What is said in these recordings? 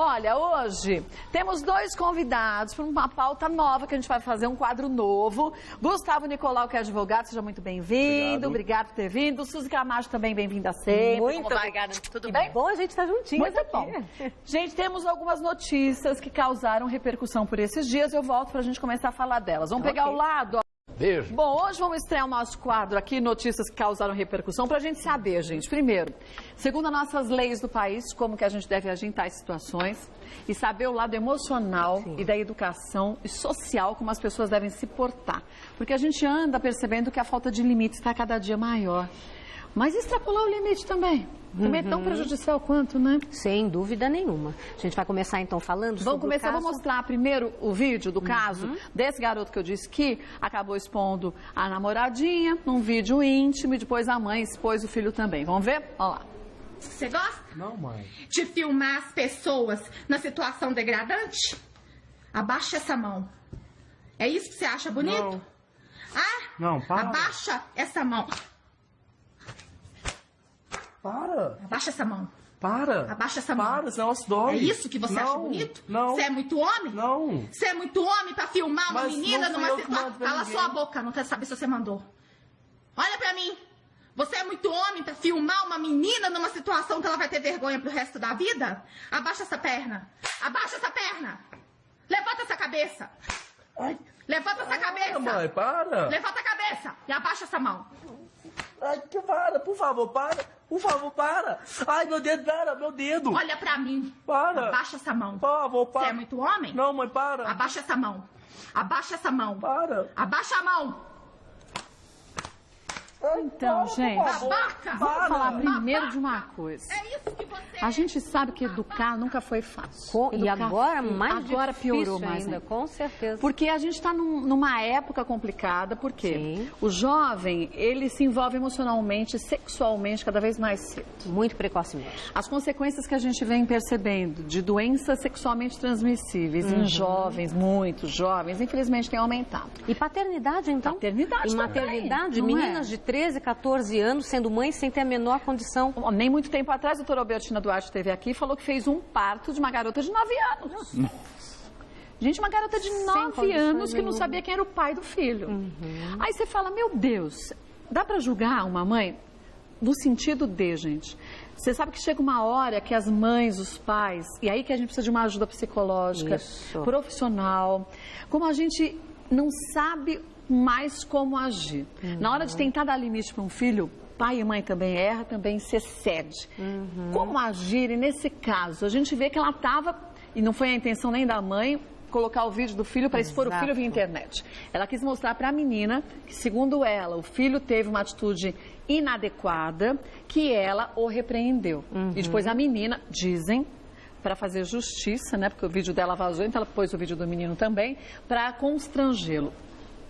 Olha, hoje temos dois convidados para uma pauta nova que a gente vai fazer, um quadro novo. Gustavo Nicolau, que é advogado, seja muito bem-vindo. Obrigado por ter vindo. Suzy Camacho também, bem-vinda sempre. Muito obrigada. Tudo bem? Bom, a gente está juntinho. Muito aqui. Bom. Gente, temos algumas notícias que causaram repercussão por esses dias. Eu volto para a gente começar a falar delas. Vamos pegar o lado... Beijo. Bom, hoje vamos estrear o nosso quadro aqui, notícias que causaram repercussão, para a gente saber, gente. Primeiro, segundo as nossas leis do país, como que a gente deve agir em tais situações e saber o lado emocional e da educação e social, como as pessoas devem se portar. Porque a gente anda percebendo que a falta de limite está cada dia maior. Mas extrapolar o limite também. Também é tão prejudicial quanto, né? Sem dúvida nenhuma. A gente vai começar então falando sobre o caso. Vou mostrar primeiro o vídeo do caso desse garoto que eu disse que acabou expondo a namoradinha num vídeo íntimo e depois a mãe expôs o filho também. Vamos ver? Olha lá. Você gosta? Não, mãe. De filmar as pessoas na situação degradante? Abaixa essa mão. É isso que você acha bonito? Não. Ah? Não, para. Abaixa essa mão. Para. Abaixa essa mão. Para. Abaixa essa mão. Para, senão ela dói. É isso que você acha bonito? Não. Você é muito homem? Não. Você é muito homem pra filmar uma Mas menina não fui numa eu que situação... mando pra Cala ninguém. sua boca, não quero saber se você mandou. Olha pra mim. Você é muito homem pra filmar uma menina numa situação que ela vai ter vergonha pro resto da vida? Abaixa essa perna. Abaixa essa perna. Levanta essa cabeça. Ai. Levanta essa cabeça. Mãe, para. Levanta a cabeça e abaixa essa mão. Ai, que para, por favor, para. Por favor, para. Ai, meu dedo, para, meu dedo. Olha pra mim. Para. Abaixa essa mão. Por favor, para. Você é muito homem? Não, mãe, para. Abaixa essa mão. Abaixa essa mão. Para. Abaixa a mão. Ai, Então, para, gente, por favor. Babaca. Vamos falar primeiro Babaca. de uma coisa. É isso que você A gente sabe que educar nunca foi fácil. E agora mais agora difícil piorou mais ainda, ainda. com certeza. Porque a gente está numa época complicada, porque Sim. o jovem, ele se envolve emocionalmente, sexualmente, cada vez mais cedo. Muito precocemente. As consequências que a gente vem percebendo de doenças sexualmente transmissíveis em jovens, muitos jovens, infelizmente tem aumentado. E paternidade, então? Paternidade E também, maternidade, não meninas é? de 13, 14 anos sendo mães sem ter a menor condição. Nem muito tempo atrás, a doutora Albertina Duarte esteve aqui e falou que fez um parto de uma garota de 9 anos. Gente, uma garota de 9 condições anos que não nenhuma. sabia quem era o pai do filho. Aí você fala, meu Deus, dá pra julgar uma mãe? No sentido de, gente, você sabe que chega uma hora que as mães, os pais, e aí que a gente precisa de uma ajuda psicológica, Isso. profissional, como a gente não sabe mais como agir. Na hora de tentar dar limite para um filho, pai e mãe também erra, também se excede. Como agir? E nesse caso, a gente vê que ela estava, e não foi a intenção nem da mãe, colocar o vídeo do filho para expor o filho via internet. Ela quis mostrar para a menina que, segundo ela, o filho teve uma atitude inadequada, que ela o repreendeu. E depois a menina, dizem, para fazer justiça, né, porque o vídeo dela vazou, então ela pôs o vídeo do menino também, para constrangê-lo.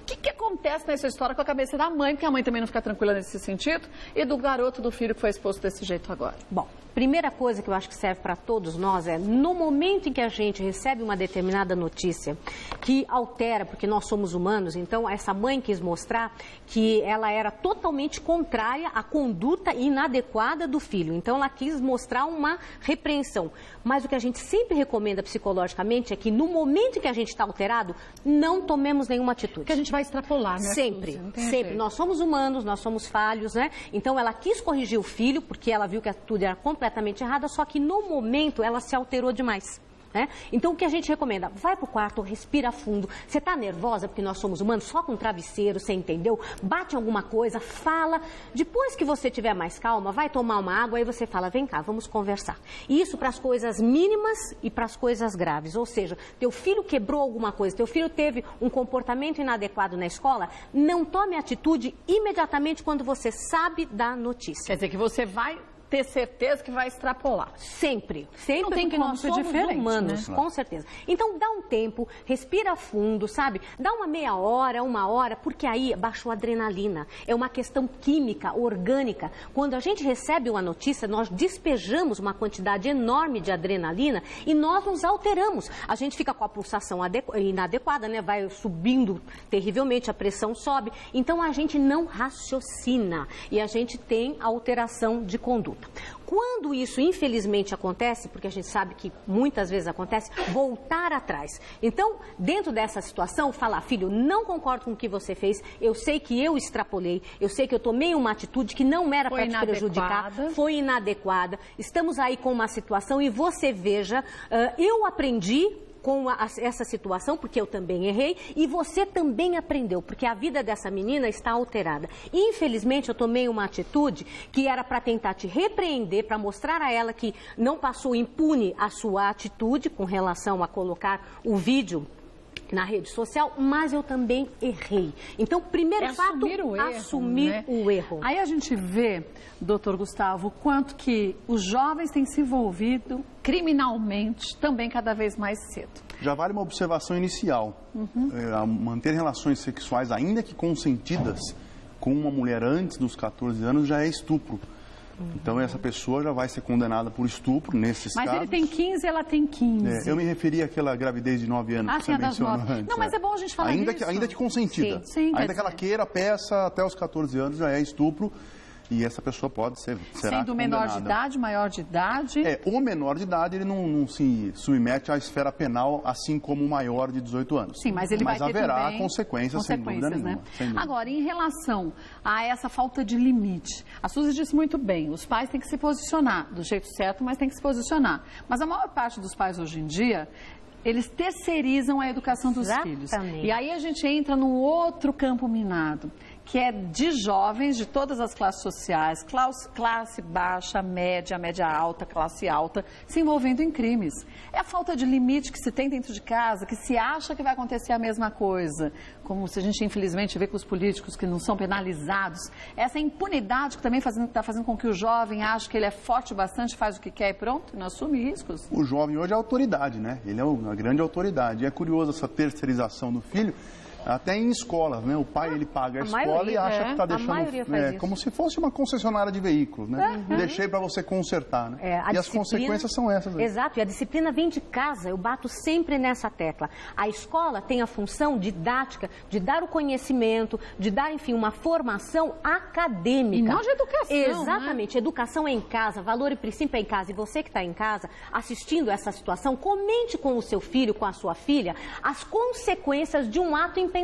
O que acontece nessa história com a cabeça da mãe, porque a mãe também não fica tranquila nesse sentido, e do garoto, do filho que foi exposto desse jeito agora? Bom, primeira coisa que eu acho que serve para todos nós é, no momento em que a gente recebe uma determinada notícia que altera, porque nós somos humanos, então essa mãe quis mostrar que ela era totalmente contrária à conduta inadequada do filho. Então ela quis mostrar uma repreensão. Mas o que a gente sempre recomenda psicologicamente é que no momento em que a gente está alterado, não tomemos nenhuma atitude. Porque a gente vai extrapolar, né? Sempre, Suzy? Não tem sempre. jeito. Nós somos humanos, nós somos falhos, né? Então ela quis corrigir o filho, porque ela viu que a atitude era completamente errada, só que no momento ela se alterou demais. Né? Então o que a gente recomenda? Vai pro quarto, respira fundo. Você tá nervosa porque nós somos humanos? Só com travesseiro, você entendeu? Bate alguma coisa, fala. Depois que você tiver mais calma, vai tomar uma água, aí você fala, vem cá, vamos conversar. Isso para as coisas mínimas e para as coisas graves. Ou seja, teu filho quebrou alguma coisa, teu filho teve um comportamento inadequado na escola, não tome atitude imediatamente quando você sabe da notícia. Quer dizer que você vai ter certeza que vai extrapolar. Sempre. Sempre Não tem porque como nós ser somos diferente, humanos, né? com certeza. Então dá um tempo, respira fundo, sabe? Dá uma meia hora, uma hora, porque aí baixou a adrenalina. É uma questão química, orgânica. Quando a gente recebe uma notícia, nós despejamos uma quantidade enorme de adrenalina e nós nos alteramos. A gente fica com a pulsação inadequada, né? Vai subindo terrivelmente, a pressão sobe. Então a gente não raciocina e a gente tem alteração de conduta. violenta. Quando isso, infelizmente, acontece, porque a gente sabe que muitas vezes acontece, voltar atrás. Então, dentro dessa situação, falar, filho, não concordo com o que você fez, eu sei que eu extrapolei, eu sei que eu tomei uma atitude que não era para te prejudicar, foi inadequada, estamos aí com uma situação e você veja, eu aprendi com essa situação, porque eu também errei, e você também aprendeu, porque a vida dessa menina está alterada. Infelizmente, eu tomei uma atitude que era para tentar te repreender, para mostrar a ela que não passou impune a sua atitude com relação a colocar o vídeo na rede social, mas eu também errei. Então, primeiro fato, assumir o erro. Aí a gente vê, doutor Gustavo, quanto que os jovens têm se envolvido criminalmente também cada vez mais cedo. Já vale uma observação inicial. Manter relações sexuais, ainda que consentidas, com uma mulher antes dos 14 anos já é estupro. Então, essa pessoa já vai ser condenada por estupro, nesses casos. Mas ele tem 15, ela tem 15. Eu me referi àquela gravidez de 9 anos que você mencionou antes. Não, mas é bom a gente falar disso. Ainda que consentida. Sim, ainda que ela queira, peça, até os 14 anos já é estupro. E essa pessoa será sendo menor de idade, maior de idade? O menor de idade, ele não se submete à esfera penal, assim como o maior de 18 anos. Sim, mas ele vai ter haverá consequências, sem dúvida nenhuma. Né? Agora, em relação a essa falta de limite, a Suzy disse muito bem, os pais têm que se posicionar do jeito certo, mas têm que se posicionar. Mas a maior parte dos pais hoje em dia, eles terceirizam a educação dos filhos. E aí a gente entra num outro campo minado, que é de jovens de todas as classes sociais, classe baixa, média alta, classe alta, se envolvendo em crimes. É a falta de limite que se tem dentro de casa, que se acha que vai acontecer a mesma coisa, como se a gente infelizmente vê com os políticos que não são penalizados. Essa impunidade que também está fazendo com que o jovem ache que ele é forte bastante, faz o que quer e pronto, não assume riscos. O jovem hoje é autoridade, né? Ele é uma grande autoridade. E é curioso essa terceirização do filho, até em escolas, né? O pai, ele paga a escola e acha que está deixando como se fosse uma concessionária de veículos, né? Deixei para você consertar, né? E as consequências são essas. Exato, e a disciplina vem de casa, eu bato sempre nessa tecla. A escola tem a função didática de dar o conhecimento, de dar, enfim, uma formação acadêmica. E não de educação, exatamente, educação é em casa, valor e princípio é em casa. E você que está em casa, assistindo essa situação, comente com o seu filho, com a sua filha, as consequências de um ato impensado.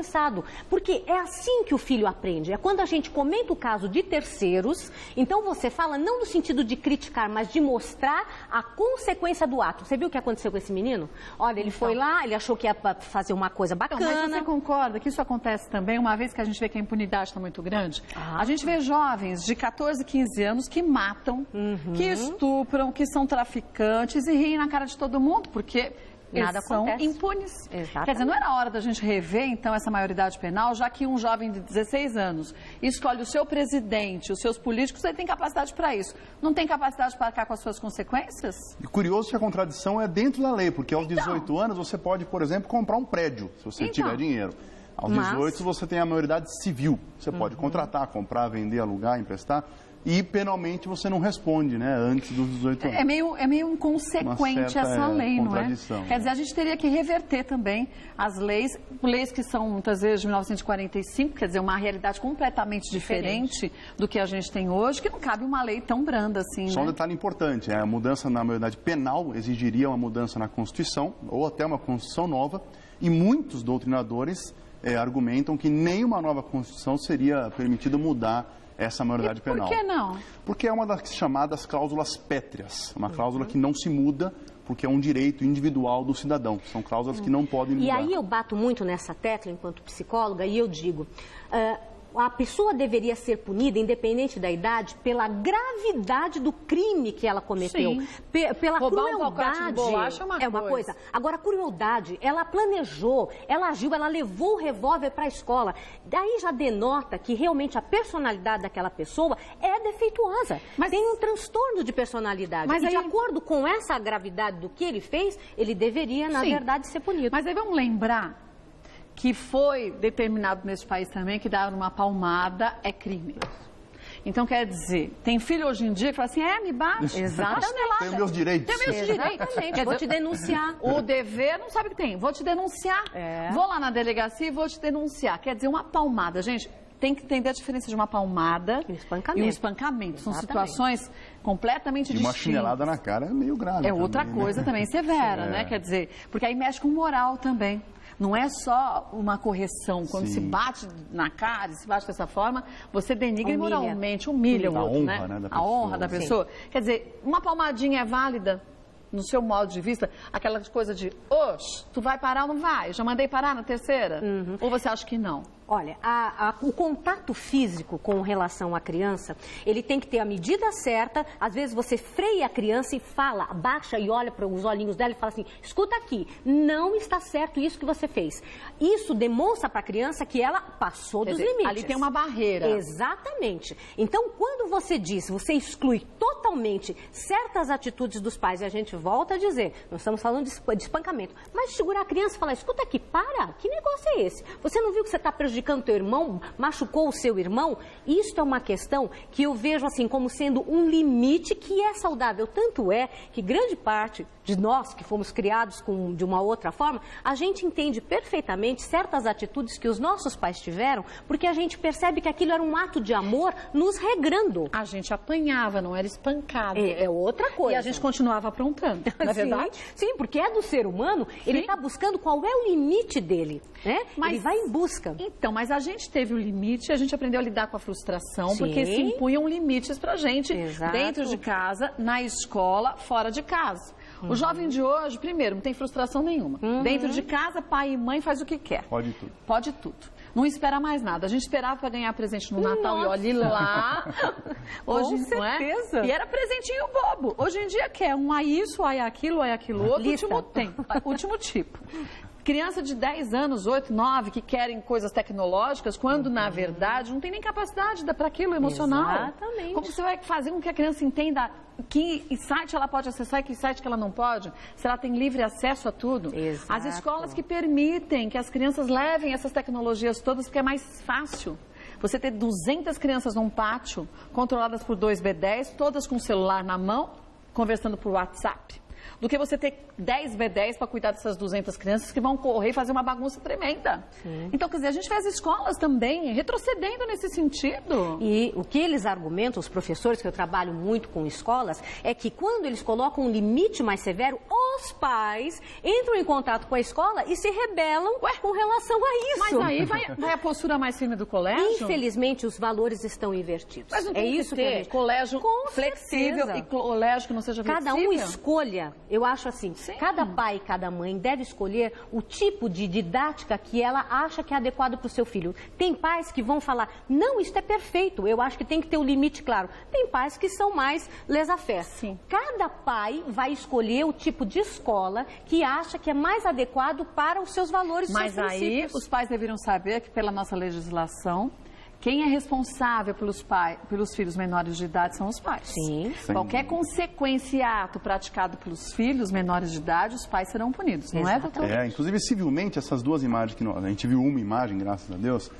Porque é assim que o filho aprende. É quando a gente comenta o caso de terceiros, então você fala não no sentido de criticar, mas de mostrar a consequência do ato. Você viu o que aconteceu com esse menino? Olha, ele foi lá, ele achou que ia fazer uma coisa bacana. Então, mas você concorda que isso acontece também, uma vez que a gente vê que a impunidade está muito grande? A gente vê jovens de 14, 15 anos que matam, que estupram, que são traficantes e riem na cara de todo mundo, porque nada são acontece. Impunes. Exatamente. Quer dizer, não era hora da gente rever, então, essa maioridade penal, já que um jovem de 16 anos escolhe o seu presidente, os seus políticos, ele tem capacidade para isso. Não tem capacidade para arcar com as suas consequências? E curioso que a contradição é dentro da lei, porque aos 18 anos você pode, por exemplo, comprar um prédio, se você tiver dinheiro. Aos 18 você tem a maioridade civil. Você pode contratar, comprar, vender, alugar, emprestar. E penalmente você não responde, né, antes dos 18 anos. É meio inconsequente essa lei, não é? Quer dizer, a gente teria que reverter também as leis que são muitas vezes de 1945, quer dizer, uma realidade completamente diferente do que a gente tem hoje, que não cabe uma lei tão branda assim, Só um detalhe importante, a mudança na maioridade penal exigiria uma mudança na Constituição, ou até uma Constituição nova, e muitos doutrinadores argumentam que nenhuma nova Constituição seria permitido mudar essa maioridade penal. Por que não? Porque é uma das chamadas cláusulas pétreas, uma cláusula que não se muda porque é um direito individual do cidadão. São cláusulas que não podem mudar. E aí eu bato muito nessa tecla enquanto psicóloga e eu digo... a pessoa deveria ser punida, independente da idade, pela gravidade do crime que ela cometeu. Pela crueldade. De bolacha é uma coisa. Agora, a crueldade, ela planejou, ela agiu, ela levou o revólver para a escola. Daí já denota que realmente a personalidade daquela pessoa é defeituosa. Mas tem um transtorno de personalidade. Mas de acordo com essa gravidade do que ele fez, ele deveria, na verdade, ser punido. Mas aí vamos lembrar que foi determinado nesse país também que dar uma palmada é crime. Então, quer dizer, tem filho hoje em dia que fala assim, me bate. Exatamente. Tem meus direitos. Tem meus direitos. Exatamente. Vou te denunciar. O dever não sabe o que tem. Vou te denunciar. Vou lá na delegacia e vou te denunciar. Quer dizer, uma palmada. Gente, tem que entender a diferença de uma palmada e um espancamento. São situações completamente distintas. E uma chinelada na cara é meio grave. É outra coisa também severa, né? Quer dizer, porque aí mexe com moral também. Não é só uma correção. Quando se bate na cara, se bate dessa forma, você denigra moralmente, humilha o outro, né? A honra da pessoa. Quer dizer, uma palmadinha é válida no seu modo de vista? Aquela coisa de, oxe, tu vai parar ou não vai? Eu já mandei parar na terceira? Ou você acha que não? Olha, o contato físico com relação à criança, ele tem que ter a medida certa. Às vezes você freia a criança e fala, abaixa e olha para os olhinhos dela e fala assim, escuta aqui, não está certo isso que você fez. Isso demonstra para a criança que ela passou dos limites. Ali tem uma barreira. Exatamente. Então, quando você diz, você exclui totalmente certas atitudes dos pais, e a gente volta a dizer, nós estamos falando de espancamento, mas segurar a criança e falar, escuta aqui, para, que negócio é esse? Você não viu que você está prejudicando teu irmão, machucou o seu irmão? Isso é uma questão que eu vejo assim como sendo um limite que é saudável. Tanto é que grande parte de nós que fomos criados de uma outra forma, a gente entende perfeitamente certas atitudes que os nossos pais tiveram, porque a gente percebe que aquilo era um ato de amor nos regrando. A gente apanhava, não era espancado. É outra coisa. E a gente continuava aprontando, não é verdade? Sim, porque é do ser humano, ele está buscando qual é o limite dele, né? Mas, ele vai em busca. Então, mas a gente teve o limite, a gente aprendeu a lidar com a frustração, porque se impunham limites pra gente, dentro de casa, na escola, fora de casa. O jovem de hoje, primeiro, não tem frustração nenhuma. Dentro de casa, pai e mãe faz o que quer. Pode tudo. Pode tudo. Não espera mais nada. A gente esperava para ganhar presente no Natal e olhe lá. Hoje, com certeza. Não é? E era presentinho bobo. Hoje em dia quer um aí isso, aí aquilo outro. Último tipo. Criança de 10 anos, 8, 9, que querem coisas tecnológicas, quando, na verdade, não tem nem capacidade para aquilo emocional. Exatamente. Como você vai fazer com que a criança entenda que site ela pode acessar e que site que ela não pode? Se ela tem livre acesso a tudo. Exato. As escolas que permitem que as crianças levem essas tecnologias todas, porque é mais fácil. Você ter 200 crianças num pátio, controladas por 2 B10, todas com o celular na mão, conversando por WhatsApp, do que você ter 10 B10 para cuidar dessas 200 crianças que vão correr e fazer uma bagunça tremenda. Então, quer dizer, a gente faz escolas também retrocedendo nesse sentido. E o que eles argumentam, os professores, que eu trabalho muito com escolas, é que quando eles colocam um limite mais severo, os pais entram em contato com a escola e se rebelam com relação a isso. Mas aí vai a postura mais firme do colégio? Infelizmente, os valores estão invertidos. Mas não tem isso que ter gente... colégio flexível e colégio que não seja flexível? Cada um escolha, eu acho assim, cada pai e cada mãe deve escolher o tipo de didática que ela acha que é adequado para o seu filho. Tem pais que vão falar, não, isso é perfeito, eu acho que tem que ter um limite claro. Tem pais que são mais laissez-faire. Cada pai vai escolher o tipo de escola que acha que é mais adequado para os seus valores e seus princípios. Mas aí os pais deveriam saber que pela nossa legislação, quem é responsável pelos filhos menores de idade são os pais. Sim. Qualquer consequência e ato praticado pelos filhos menores de idade, os pais serão punidos, não é, doutor? Inclusive, civilmente, essas duas imagens que a gente viu uma imagem, graças a Deus,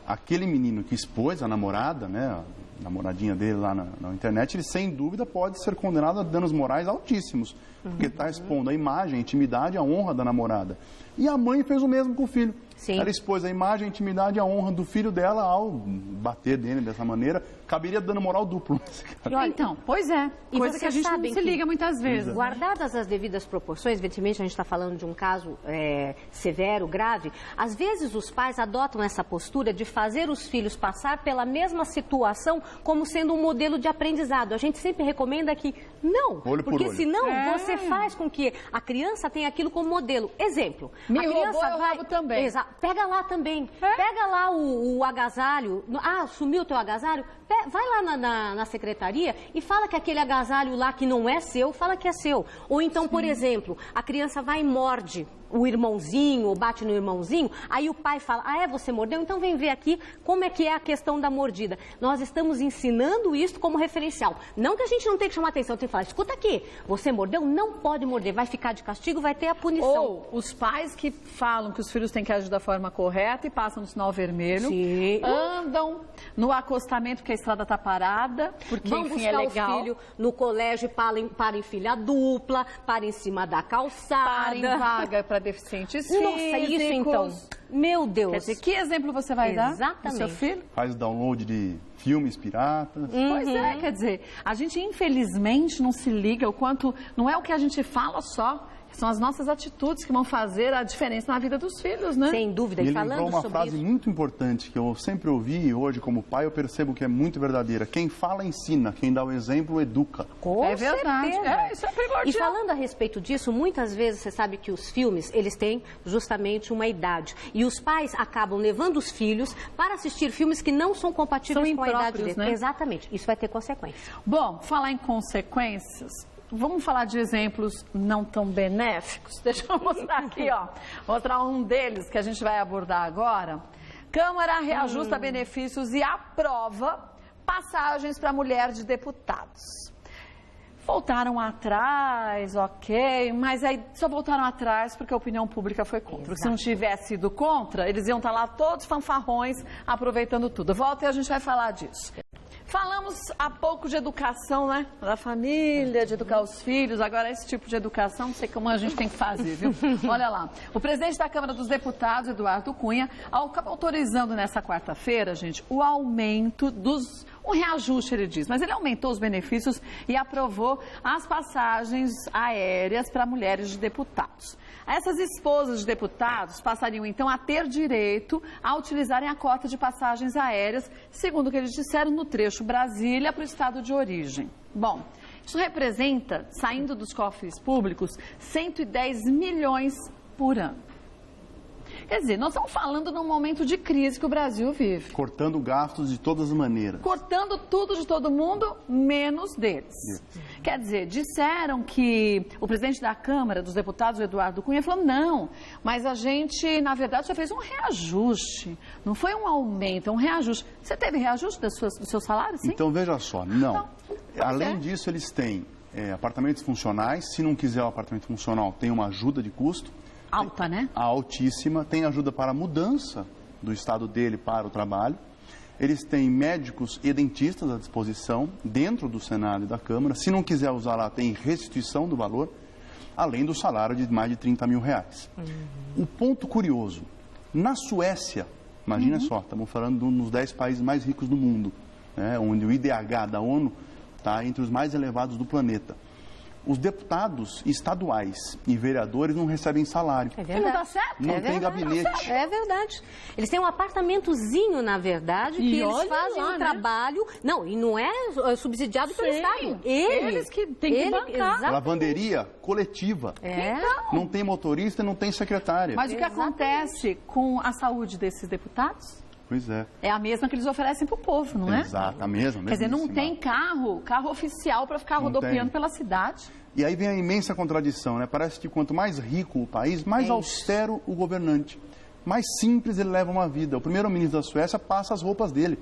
aquele menino que expôs a namorada, né, a namoradinha dele lá na internet, ele sem dúvida pode ser condenado a danos morais altíssimos, porque está expondo a imagem, a intimidade, a honra da namorada. E a mãe fez o mesmo com o filho. Sim. Ela expôs a imagem, a intimidade e a honra do filho dela ao bater dele dessa maneira. Caberia dano moral duplo. Então, pois é. E coisa que a gente não se liga muitas vezes. Guardadas as devidas proporções, evidentemente a gente está falando de um caso severo, grave, às vezes os pais adotam essa postura de fazer os filhos passar pela mesma situação como sendo um modelo de aprendizado. A gente sempre recomenda que não, porque senão você faz com que a criança tenha aquilo como modelo. Exemplo, a criança eu roubo também. Pega lá também. Pega lá o agasalho. Sumiu o teu agasalho? Vai lá na secretaria e fala que aquele agasalho lá que não é seu, fala que é seu. Ou então, por exemplo, a criança vai e morde o irmãozinho, ou bate no irmãozinho, aí o pai fala, você mordeu? Então vem ver aqui como é que é a questão da mordida. Nós estamos ensinando isso como referencial. Não que a gente não tenha que chamar atenção, tem que falar, escuta aqui, você mordeu? Não pode morder, vai ficar de castigo, vai ter a punição. Ou os pais que falam que os filhos têm que agir da forma correta e passam no sinal vermelho, andam no acostamento que a estrada está parada, porque vão enfim buscar é legal. O filho no colégio para em filha dupla, para em cima da calçada. Para em vaga para para deficientes Nossa, físicos. isso então. Meu Deus. Quer dizer, que exemplo você vai dar pro seu filho? Faz download de filmes piratas. Pois é, quer dizer, a gente infelizmente não se liga o quanto, não é o que a gente fala só, são as nossas atitudes que vão fazer a diferença na vida dos filhos, né? Sem dúvida. E ele lembrou uma frase isso, muito importante que eu sempre ouvi e hoje, como pai, eu percebo que é muito verdadeira. Quem fala, ensina. Quem dá o exemplo, educa. Com é verdade. certeza. Isso é primordial. E falando a respeito disso, muitas vezes você sabe que os filmes, eles têm justamente uma idade. E os pais acabam levando os filhos para assistir filmes que não são compatíveis com a idade deles. Né? Exatamente. Isso vai ter consequências. Bom, falar em consequências... Vamos falar de exemplos não tão benéficos? Deixa eu mostrar aqui, ó. Mostrar um deles que a gente vai abordar agora. Câmara reajusta benefícios e aprova passagens para mulher de deputados. Voltaram atrás, ok, mas aí só voltaram atrás porque a opinião pública foi contra. Exato. Se não tivesse sido contra, eles iam estar lá todos fanfarrões, aproveitando tudo. Volta e a gente vai falar disso. Falamos há pouco de educação, né? Da família, de educar os filhos. Agora, esse tipo de educação, não sei como a gente tem que fazer, viu? Olha lá. O presidente da Câmara dos Deputados, Eduardo Cunha, acaba autorizando nessa quarta-feira, gente, o aumento dos... Um reajuste, ele diz, mas ele aumentou os benefícios e aprovou as passagens aéreas para mulheres de deputados. Essas esposas de deputados passariam, então, a ter direito a utilizarem a cota de passagens aéreas, segundo o que eles disseram, no trecho Brasília para o estado de origem. Bom, isso representa, saindo dos cofres públicos, 110 milhões por ano. Quer dizer, nós estamos falando num momento de crise que o Brasil vive. Cortando gastos de todas as maneiras. Cortando tudo de todo mundo, menos deles. Quer dizer, disseram que o presidente da Câmara dos Deputados, o Eduardo Cunha, falou, não, mas a gente, na verdade, só fez um reajuste. Não foi um aumento, é um reajuste. Você teve reajuste do seu salário, sim? Então, veja só, não. Além disso, eles têm apartamentos funcionais. Se não quiser o apartamento funcional, tem uma ajuda de custo. Alta, né? Altíssima. Tem ajuda para a mudança do estado dele para o trabalho. Eles têm médicos e dentistas à disposição dentro do Senado e da Câmara. Se não quiser usar lá, tem restituição do valor, além do salário de mais de 30 mil reais. O ponto curioso, na Suécia, imagina só, estamos falando de um dos 10 países mais ricos do mundo, né, onde o IDH da ONU está entre os mais elevados do planeta. Os deputados estaduais e vereadores não recebem salário. É verdade. Não dá certo? Não tem gabinete. É verdade. Eles têm um apartamentozinho, na verdade, que eles fazem um trabalho... Não, e não é subsidiado pelo Estado. Eles que têm que bancar. Lavanderia coletiva. Então, não tem motorista, não tem secretária. mas o que acontece com a saúde desses deputados? Pois é. É a mesma que eles oferecem para o povo, não é? Exato, a mesma. Quer dizer, não tem carro oficial para ficar rodopiando pela cidade. E aí vem a imensa contradição, né? Parece que quanto mais rico o país, mais austero o governante. Mais simples ele leva uma vida. O primeiro-ministro da Suécia passa as roupas dele.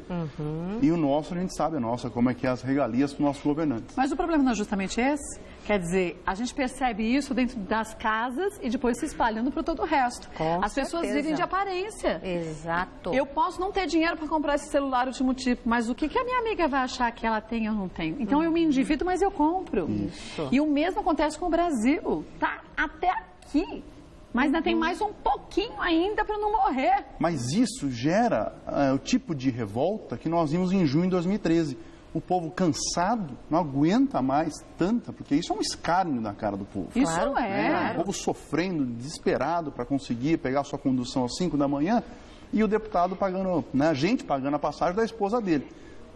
E o nosso, a gente sabe, como é que é as regalias para os nossos governantes. Mas o problema não é justamente esse? Quer dizer, a gente percebe isso dentro das casas e depois se espalhando para todo o resto. As pessoas vivem de aparência. Exato. Eu posso não ter dinheiro para comprar esse celular último tipo, mas o que a minha amiga vai achar que ela tem ou não tem? Então eu me endivido, mas eu compro. Isso. E o mesmo acontece com o Brasil. Tá até aqui. Mas ainda tem mais um pouquinho ainda para não morrer. Mas isso gera o tipo de revolta que nós vimos em junho de 2013. O povo cansado não aguenta mais tanta, porque isso é um escárnio na cara do povo. Isso é. O povo sofrendo, desesperado para conseguir pegar sua condução às 5 da manhã e o deputado pagando, né, a gente pagando a passagem da esposa dele.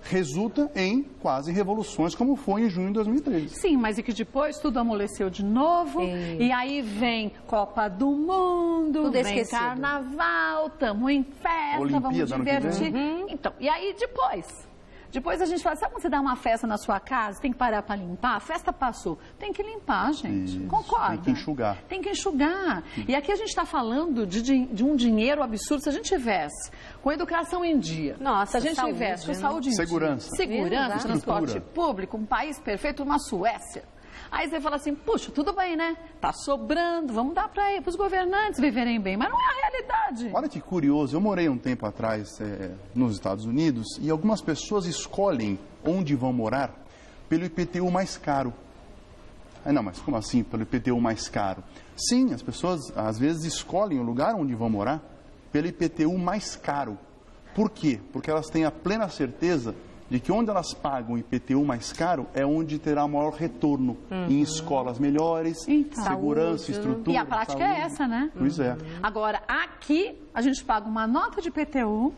Resulta em quase revoluções, como foi em junho de 2013. Sim, mas e que depois tudo amoleceu de novo, e aí vem Copa do Mundo, tudo vem esquecido. Carnaval, estamos em festa, Olimpíada, vamos divertir. Então, e aí depois a gente fala, sabe quando você dá uma festa na sua casa, tem que parar para limpar? A festa passou. Tem que limpar, gente. Isso, concorda? tem que enxugar. Tem que enxugar. E aqui a gente está falando de um dinheiro absurdo. Se a gente tivesse com educação em dia, se a gente tivesse com saúde em dia, segurança, transporte público, um país perfeito, uma Suécia. Aí você fala assim, puxa, tudo bem, né? Tá sobrando, vamos dar para os governantes viverem bem, mas não é a realidade. Olha que curioso, eu morei um tempo atrás nos Estados Unidos e algumas pessoas escolhem onde vão morar pelo IPTU mais caro. Não, mas como assim pelo IPTU mais caro? Sim, as pessoas às vezes escolhem o lugar onde vão morar pelo IPTU mais caro. Por quê? Porque elas têm a plena certeza de que onde elas pagam o IPTU mais caro é onde terá maior retorno em escolas melhores, segurança, saúde, estrutura. E a prática é essa, né? Pois é. Agora, aqui a gente paga uma nota de IPTU.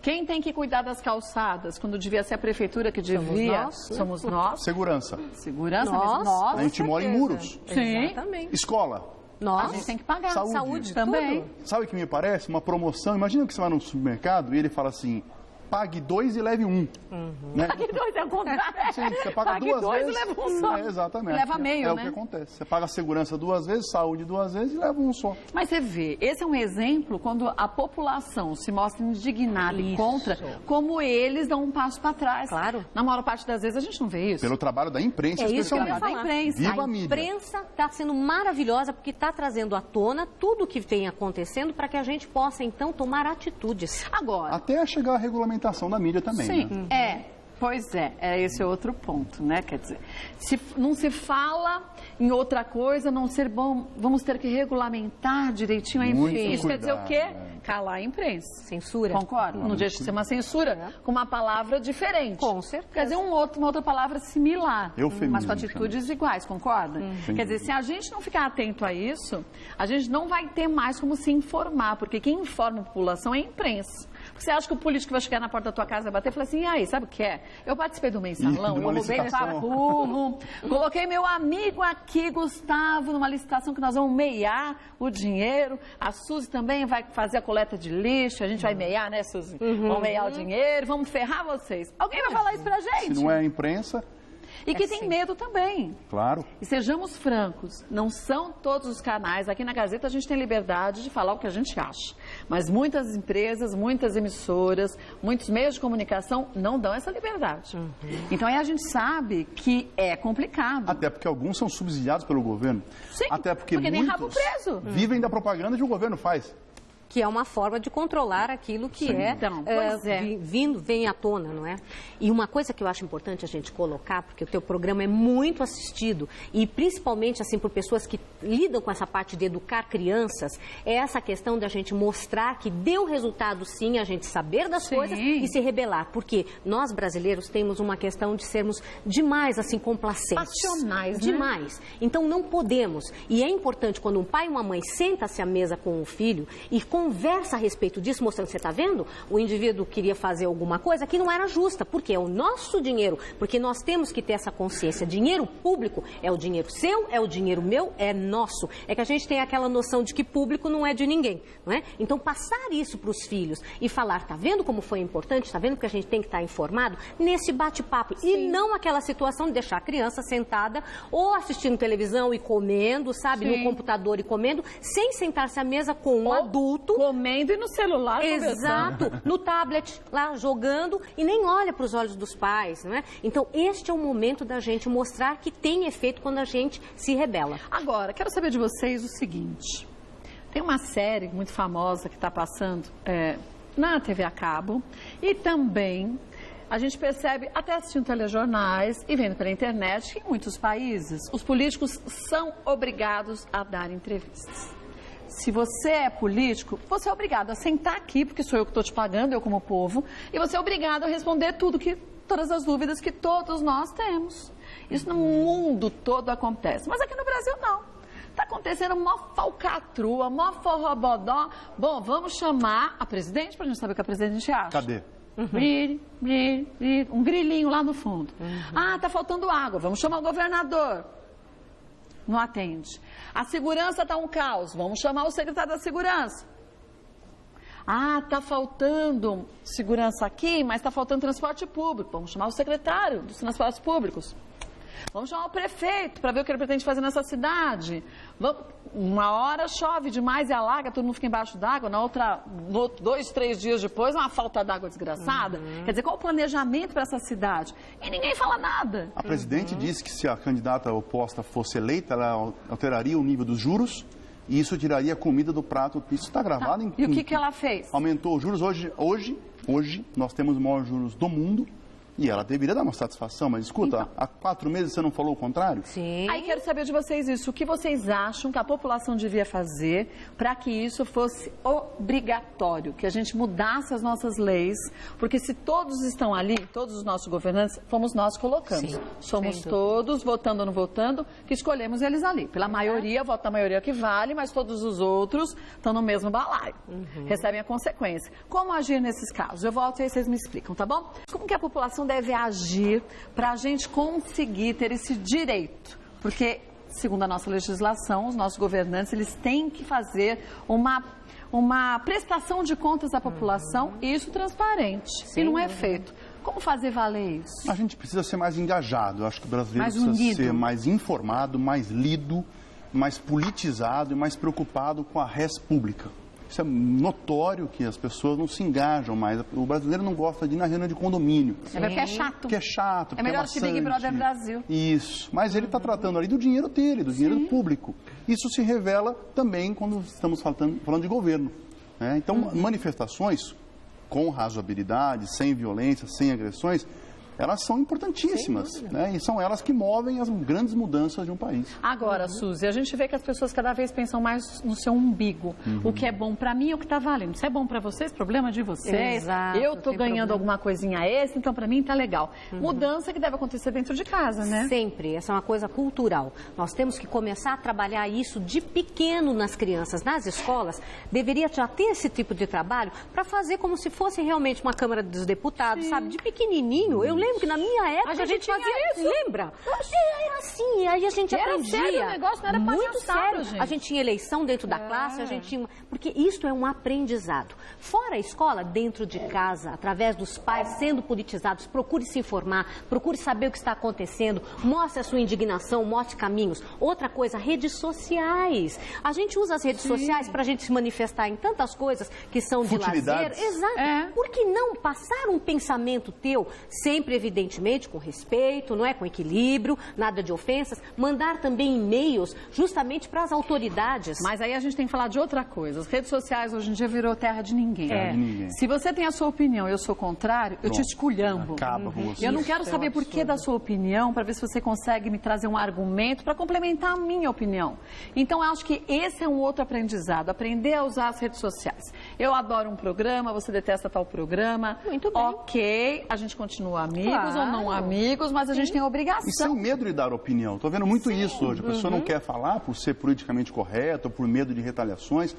Quem tem que cuidar das calçadas, quando devia ser a prefeitura que devia? Somos nós. Segurança. Segurança, nós. A gente mora em muros. Sim. Exatamente. Escola. A gente tem que pagar. Saúde também. Sabe o que me parece? Uma promoção. Imagina que você vai no supermercado e ele fala assim, pague 2 e leve 1. Né? Pague 2 é o contrário. Sim, você paga duas vezes. E leva um só. Exatamente. Leva meio, né? o que acontece. Você paga a segurança 2 vezes, saúde 2 vezes e leva um só. Mas você vê, esse é um exemplo quando a população se mostra indignada e contra, como eles dão um passo para trás. Claro. Na maior parte das vezes a gente não vê isso. Pelo trabalho da imprensa, especialmente. Da imprensa. Viva a imprensa está sendo maravilhosa porque está trazendo à tona tudo o que vem acontecendo para que a gente possa, então, tomar atitudes. Agora. Até chegar a regulamentação da mídia também. Sim, né? Pois é, esse é outro ponto, né? Quer dizer, se não se fala em outra coisa, não ser bom, vamos ter que regulamentar direitinho a imprensa. Isso quer dizer o quê? Calar a imprensa. Censura. Concorda? Não deixa de ser uma censura com uma palavra diferente. Com certeza. Quer dizer, uma outra palavra similar, mas com atitudes chama. Iguais, concorda? Quer dizer, se a gente não ficar atento a isso, a gente não vai ter mais como se informar, porque quem informa a população é a imprensa. Você acha que o político vai chegar na porta da tua casa e vai bater e falar assim, e aí, sabe o que é? Eu participei do mensalão, eu roubei meu burro, coloquei meu amigo aqui, Gustavo, numa licitação que nós vamos meiar o dinheiro, a Suzy também vai fazer a coleta de lixo, a gente vai meiar, né, Suzy? Vamos meiar o dinheiro, vamos ferrar vocês. Alguém vai falar isso pra gente? Se não é a imprensa... E que tem medo também. Claro. E sejamos francos, não são todos os canais. Aqui na Gazeta a gente tem liberdade de falar o que a gente acha. Mas muitas empresas, muitas emissoras, muitos meios de comunicação não dão essa liberdade. Então aí a gente sabe que é complicado. Até porque alguns são subsidiados pelo governo. Sim, até porque nem rabo preso. Vivem da propaganda que o governo faz. Que é uma forma de controlar aquilo que vem à tona, não é? E uma coisa que eu acho importante a gente colocar, porque o teu programa é muito assistido, e principalmente assim por pessoas que lidam com essa parte de educar crianças, é essa questão da gente mostrar que deu resultado sim, a gente saber das coisas e se rebelar. Porque nós brasileiros temos uma questão de sermos demais assim complacentes. Passionais, demais. Né? Então não podemos. E é importante quando um pai e uma mãe sentam-se à mesa com o filho e conversa a respeito disso, mostrando, você está vendo? O indivíduo queria fazer alguma coisa que não era justa, porque é o nosso dinheiro, porque nós temos que ter essa consciência. Dinheiro público é o dinheiro seu, é o dinheiro meu, é nosso. É que a gente tem aquela noção de que público não é de ninguém, não é? Então, passar isso para os filhos e falar, está vendo como foi importante, está vendo que a gente tem que estar informado nesse bate-papo e não aquela situação de deixar a criança sentada ou assistindo televisão e comendo, sabe, no computador e comendo, sem sentar-se à mesa com um adulto. Comendo e no celular. Exato, no tablet, lá jogando e nem olha para os olhos dos pais, não é? Então, este é o momento da gente mostrar que tem efeito quando a gente se rebela. Agora, quero saber de vocês o seguinte. Tem uma série muito famosa que está passando na TV a cabo e também a gente percebe, até assistindo telejornais e vendo pela internet, que em muitos países os políticos são obrigados a dar entrevistas. Se você é político, você é obrigado a sentar aqui, porque sou eu que estou te pagando, eu como povo, e você é obrigado a responder todas as dúvidas que todos nós temos. Isso no mundo todo acontece, mas aqui no Brasil não. Está acontecendo mó falcatrua, mó forrobodó. Bom, vamos chamar a presidente para a gente saber o que a presidente acha. Cadê? Brilho, brilho, brilho, um grilinho lá no fundo. Ah, está faltando água, vamos chamar o governador. Não atende. A segurança está um caos. Vamos chamar o secretário da segurança. Ah, está faltando segurança aqui, mas está faltando transporte público. Vamos chamar o secretário dos transportes públicos. Vamos chamar o prefeito para ver o que ele pretende fazer nessa cidade. Uma hora chove demais e alaga, todo mundo fica embaixo d'água. Na outra, 2, 3 dias depois, uma falta d'água desgraçada. Quer dizer, qual o planejamento para essa cidade? E ninguém fala nada. A presidente disse que se a candidata oposta fosse eleita, ela alteraria o nível dos juros e isso tiraria a comida do prato. Isso está gravado. E o que ela fez? Aumentou os juros. Hoje nós temos os maiores juros do mundo. E ela deveria dar uma satisfação, mas escuta, então, há 4 meses você não falou o contrário? Sim. Aí quero saber de vocês isso. O que vocês acham que a população devia fazer para que isso fosse obrigatório, que a gente mudasse as nossas leis, porque se todos estão ali, todos os nossos governantes, fomos nós que colocamos. Sim, somos todos, votando ou não votando, que escolhemos eles ali. Pela maioria, voto da maioria que vale, mas todos os outros estão no mesmo balaio. Recebem a consequência. Como agir nesses casos? Eu volto e aí vocês me explicam, tá bom? Como que a população deve agir para a gente conseguir ter esse direito? Porque, segundo a nossa legislação, os nossos governantes, eles têm que fazer uma prestação de contas à população, e isso transparente. Sim, e não é feito. Como fazer valer isso? A gente precisa ser mais engajado. Eu acho que o brasileiro precisa ser mais informado, mais lido, mais politizado e mais preocupado com a res pública. Isso é notório que as pessoas não se engajam mais. O brasileiro não gosta de ir na reunião de condomínio. É porque é chato. Porque é chato, é melhor que Big Brother Brasil. Isso. Mas ele está tratando ali do dinheiro dele, do dinheiro público. Isso se revela também quando estamos falando de governo. Né? Então, manifestações com razoabilidade, sem violência, sem agressões, elas são importantíssimas, né? E são elas que movem as grandes mudanças de um país. Agora, Suzy, a gente vê que as pessoas cada vez pensam mais no seu umbigo. O que é bom para mim é o que está valendo. Se é bom para vocês, problema de vocês. Exato, eu estou ganhando alguma coisinha extra, então para mim está legal. Mudança que deve acontecer dentro de casa, né? Sempre. Essa é uma coisa cultural. Nós temos que começar a trabalhar isso de pequeno nas crianças. Nas escolas, deveria já ter esse tipo de trabalho para fazer como se fosse realmente uma Câmara dos Deputados, sabe? De pequenininho. Eu lembro que na minha época a gente fazia isso. Lembra? Era assim, aí a gente aprendia. Sério, o negócio não era muito sério. Gente. A gente tinha eleição dentro da classe, a gente tinha... Porque isso é um aprendizado. Fora a escola, dentro de casa, através dos pais sendo politizados, procure se informar, procure saber o que está acontecendo, mostre a sua indignação, mostre caminhos. Outra coisa, redes sociais. A gente usa as redes sociais para a gente se manifestar em tantas coisas que são de lazer. Exato. Por que não passar um pensamento teu sempre evidentemente com respeito, não é? Com equilíbrio, nada de ofensas, mandar também e-mails justamente para as autoridades. Mas aí a gente tem que falar de outra coisa. As redes sociais hoje em dia virou terra de ninguém. Se você tem a sua opinião e eu sou contrário, eu te esculhambo. Acaba com você. Eu não quero saber por que da sua opinião, para ver se você consegue me trazer um argumento para complementar a minha opinião. Então, eu acho que esse é um outro aprendizado, aprender a usar as redes sociais. Eu adoro um programa, você detesta tal programa. Muito bem. Ok, a gente continua amigos ou não amigos, mas a gente tem a obrigação. E sem medo de dar opinião. Estou vendo muito isso hoje. A pessoa não quer falar por ser politicamente correta ou por medo de retaliações.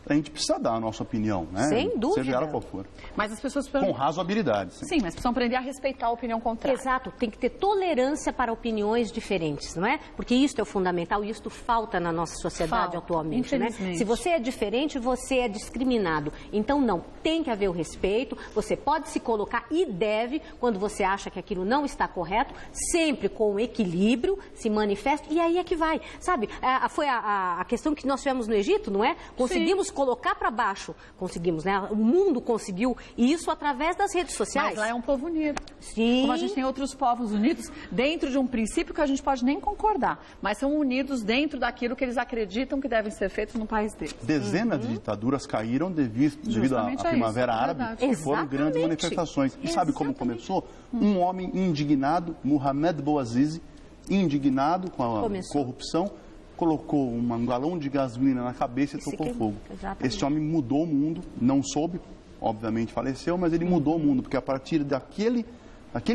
A gente precisa dar a nossa opinião, né? Sem dúvida. Seja ela qual for. Mas as pessoas precisam... Com razoabilidade. Sim, mas precisam aprender a respeitar a opinião contrária. Exato. Tem que ter tolerância para opiniões diferentes, não é? Porque isso é o fundamental e isso falta na nossa sociedade atualmente, né? Se você é diferente, você é discriminado. Então, não. Tem que haver o respeito. Você pode se colocar e deve, quando você acha que aquilo não está correto, sempre com equilíbrio, se manifesta. E aí é que vai. Sabe? Foi a questão que nós tivemos no Egito, não é? Conseguimos colocar para baixo, conseguimos, né? O mundo conseguiu isso através das redes sociais. Mas lá é um povo unido. Sim. Como a gente tem outros povos unidos dentro de um princípio que a gente pode nem concordar, mas são unidos dentro daquilo que eles acreditam que devem ser feitos no país deles. Dezenas de ditaduras caíram devido à Primavera Árabe, que foram grandes manifestações. E sabe como começou? Um homem indignado, Mohamed Bouazizi, indignado com a corrupção, colocou um galão de gasolina na cabeça e tocou fogo. Esse homem mudou o mundo, não soube, obviamente faleceu, mas ele mudou o mundo, porque a partir daquele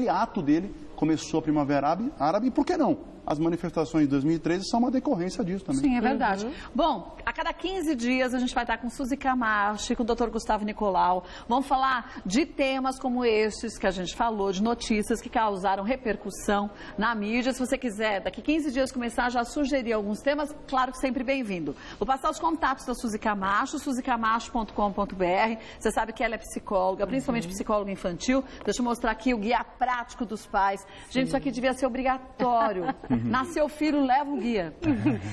ato dele começou a Primavera Árabe, e por que não? As manifestações de 2013 são uma decorrência disso também. Sim, é verdade. Bom, a cada 15 dias a gente vai estar com Suzy Camacho, com o Dr. Gustavo Nicolau. Vamos falar de temas como estes que a gente falou, de notícias que causaram repercussão na mídia. Se você quiser, daqui 15 dias começar já a sugerir alguns temas, claro que sempre bem-vindo. Vou passar os contatos da Suzy Camacho, suzycamacho.com.br. Você sabe que ela é psicóloga, principalmente psicóloga infantil. Deixa eu mostrar aqui o guia prático dos pais. Gente, isso aqui devia ser obrigatório. Nasceu filho, leva um guia.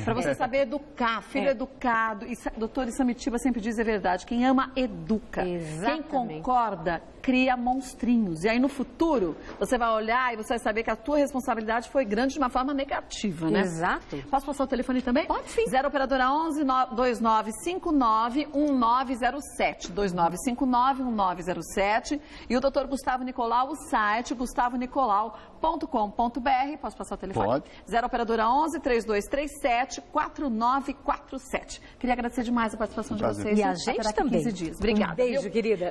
Para você saber educar, filho educado. E doutor Isamitiba sempre diz a verdade, quem ama, educa. Exatamente. Quem concorda, cria monstrinhos. E aí, no futuro, você vai olhar e você vai saber que a tua responsabilidade foi grande de uma forma negativa, né? Exato. Posso passar o telefone também? Pode sim. 0 operadora 11 2959 1907. 2959-1907. E o Dr. Gustavo Nicolau, o site gustavo-nicolau.com.br. Posso passar o telefone? Pode. 0 operadora 11 3237 4947. Queria agradecer demais a participação de vocês. E a gente também. 15 dias. Obrigada. Um beijo, querida.